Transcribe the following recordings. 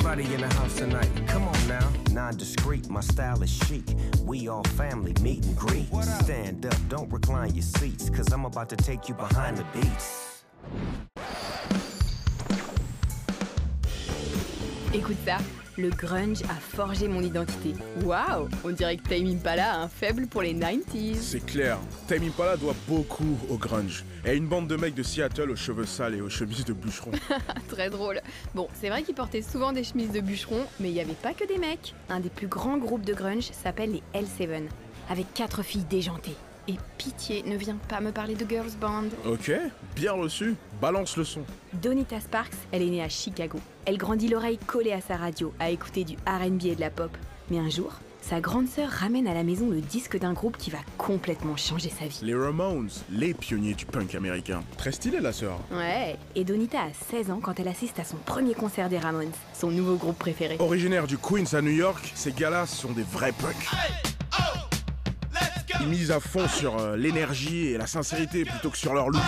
Everybody in the house tonight, come on now. Non-discreet, my style is chic. We all family, meet and greet. Stand up, don't recline your seats, cause I'm about to take you behind the beats. Écoute ça, le grunge a forgé mon identité. Waouh, on dirait que Tame Impala a un faible pour les 90s. C'est clair, Tame Impala doit beaucoup au grunge. Et à une bande de mecs de Seattle aux cheveux sales et aux chemises de bûcheron. Très drôle. Bon, c'est vrai qu'ils portaient souvent des chemises de bûcheron, mais il n'y avait pas que des mecs. Un des plus grands groupes de grunge s'appelle les L7, avec 4 filles déjantées. Et pitié, ne viens pas me parler de girls band. Ok, bien reçu, balance le son. Donita Sparks, elle est née à Chicago. Elle grandit l'oreille collée à sa radio, à écouter du R&B et de la pop. Mais un jour, sa grande sœur ramène à la maison le disque d'un groupe qui va complètement changer sa vie. Les Ramones, les pionniers du punk américain. Très stylé la sœur. Ouais, et Donita a 16 ans quand elle assiste à son premier concert des Ramones, son nouveau groupe préféré. Originaire du Queens à New York, ces gars-là sont des vrais punks. Ils misent à fond sur l'énergie et la sincérité plutôt que sur leur look.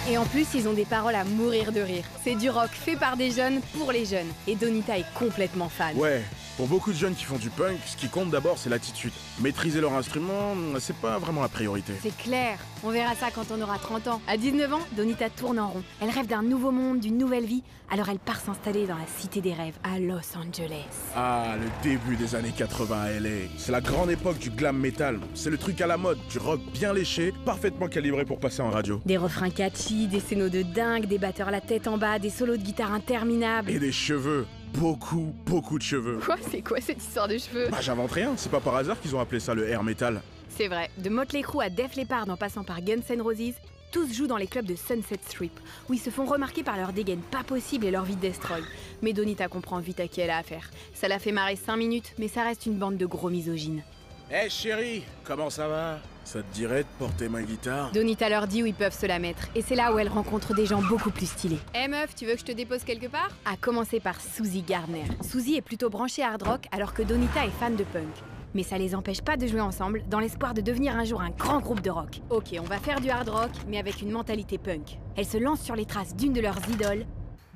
Et en plus, ils ont des paroles à mourir de rire. C'est du rock fait par des jeunes pour les jeunes. Et Donita est complètement fan. Ouais, pour beaucoup de jeunes qui font du punk, ce qui compte d'abord c'est l'attitude. Maîtriser leur instrument, c'est pas vraiment la priorité. C'est clair, on verra ça quand on aura 30 ans. À 19 ans, Donita tourne en rond. Elle rêve d'un nouveau monde, d'une nouvelle vie. Alors elle part s'installer dans la cité des rêves, à Los Angeles. Ah, le début des années 80 à LA. C'est la grande époque du glam metal. C'est le truc à la mode, du rock bien léché, parfaitement calibré pour passer en radio. Des refrains catchy, des scénos de dingue, des batteurs la tête en bas, des solos de guitare interminables. Et des cheveux. Beaucoup de cheveux. Quoi? C'est quoi cette histoire de cheveux? Bah j'invente rien, c'est pas par hasard qu'ils ont appelé ça le air metal. C'est vrai, de Motley Crue à Def Leppard en passant par Guns N' Roses, tous jouent dans les clubs de Sunset Strip, où ils se font remarquer par leur dégaine pas possible et leur vie destroy. Mais Donita comprend vite à qui elle a affaire. Ça la fait marrer 5 minutes, mais ça reste une bande de gros misogynes. Hey chérie, comment ça va? Ça te dirait de porter ma guitare? Donita leur dit où ils peuvent se la mettre, et c'est là où elle rencontre des gens beaucoup plus stylés. Eh meuf, tu veux que je te dépose quelque part? À commencer par Suzy Gardner. Suzy est plutôt branchée hard rock, alors que Donita est fan de punk. Mais ça les empêche pas de jouer ensemble, dans l'espoir de devenir un jour un grand groupe de rock. Ok, on va faire du hard rock, mais avec une mentalité punk. Elles se lancent sur les traces d'une de leurs idoles,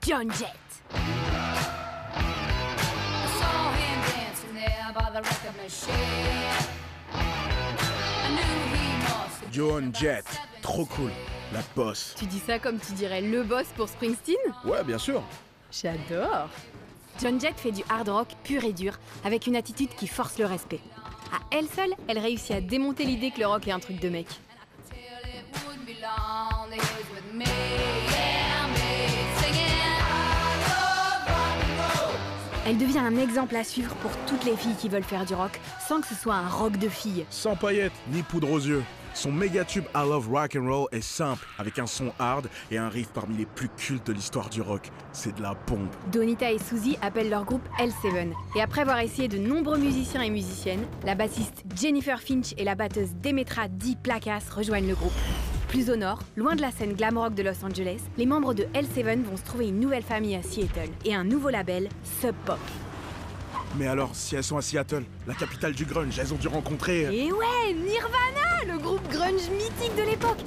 Joan Jett. Joan Jett, trop cool, la boss. Tu dis ça comme tu dirais le boss pour Springsteen? Ouais, bien sûr. J'adore. Joan Jett fait du hard rock pur et dur, avec une attitude qui force le respect. À elle seule, elle réussit à démonter l'idée que le rock est un truc de mec. Elle devient un exemple à suivre pour toutes les filles qui veulent faire du rock, sans que ce soit un rock de filles. Sans paillettes, ni poudre aux yeux. Son méga tube I Love Rock and Roll est simple, avec un son hard et un riff parmi les plus cultes de l'histoire du rock. C'est de la bombe. Donita et Suzy appellent leur groupe L7. Et après avoir essayé de nombreux musiciens et musiciennes, la bassiste Jennifer Finch et la batteuse Demetra Dee Placas rejoignent le groupe. Plus au nord, loin de la scène glam rock de Los Angeles, les membres de L7 vont se trouver une nouvelle famille à Seattle et un nouveau label, Sub Pop. Mais alors, si elles sont à Seattle, la capitale du grunge, elles ont dû rencontrer... Et ouais, Nirvana, le groupe grunge mythique de l'époque.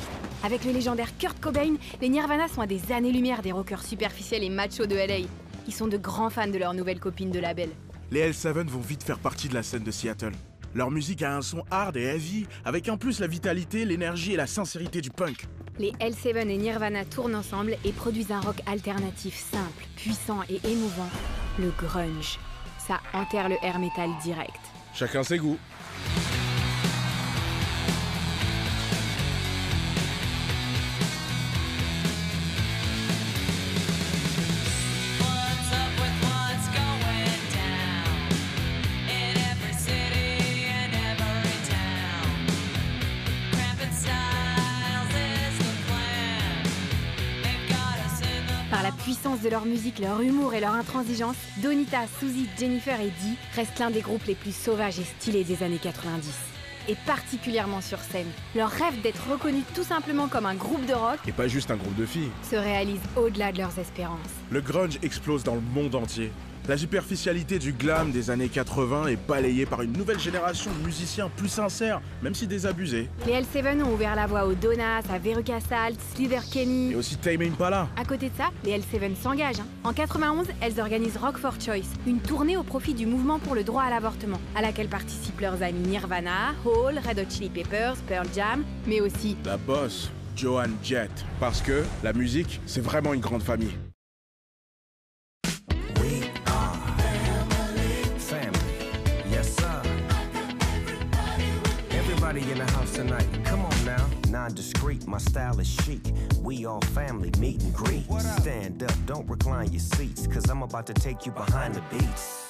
Avec le légendaire Kurt Cobain, les Nirvana sont à des années-lumière des rockers superficiels et machos de LA. Ils sont de grands fans de leur nouvelle copine de label. Les L7 vont vite faire partie de la scène de Seattle. Leur musique a un son hard et heavy, avec en plus la vitalité, l'énergie et la sincérité du punk. Les L7 et Nirvana tournent ensemble et produisent un rock alternatif simple, puissant et émouvant, le grunge. Ça enterre le air metal direct. Chacun ses goûts. Par la puissance de leur musique, leur humour et leur intransigeance, Donita, Suzy, Jennifer et Dee restent l'un des groupes les plus sauvages et stylés des années 90. Et particulièrement sur scène. Leur rêve d'être reconnus tout simplement comme un groupe de rock Et pas juste un groupe de filles. se réalise au-delà de leurs espérances. Le grunge explose dans le monde entier. La superficialité du glam des années 80 est balayée par une nouvelle génération de musiciens plus sincères, même si désabusés. Les L7 ont ouvert la voie aux Donas, à Veruca Salt, Sleater-Kinney. Et aussi Tame Impala. À côté de ça, les L7 s'engagent. En 91, elles organisent Rock for Choice, une tournée au profit du mouvement pour le droit à l'avortement, à laquelle participent leurs amis Nirvana, Hole, Red Hot Chili Peppers, Pearl Jam, mais aussi la boss, Joan Jett. Parce que la musique, c'est vraiment une grande famille. We are family. Yes, sir. Everybody in the house tonight. Come on now. Non-discreet, my style is chic. We all family, meet and greet. Stand up, don't recline your seats, cause I'm about to take you behind the beats.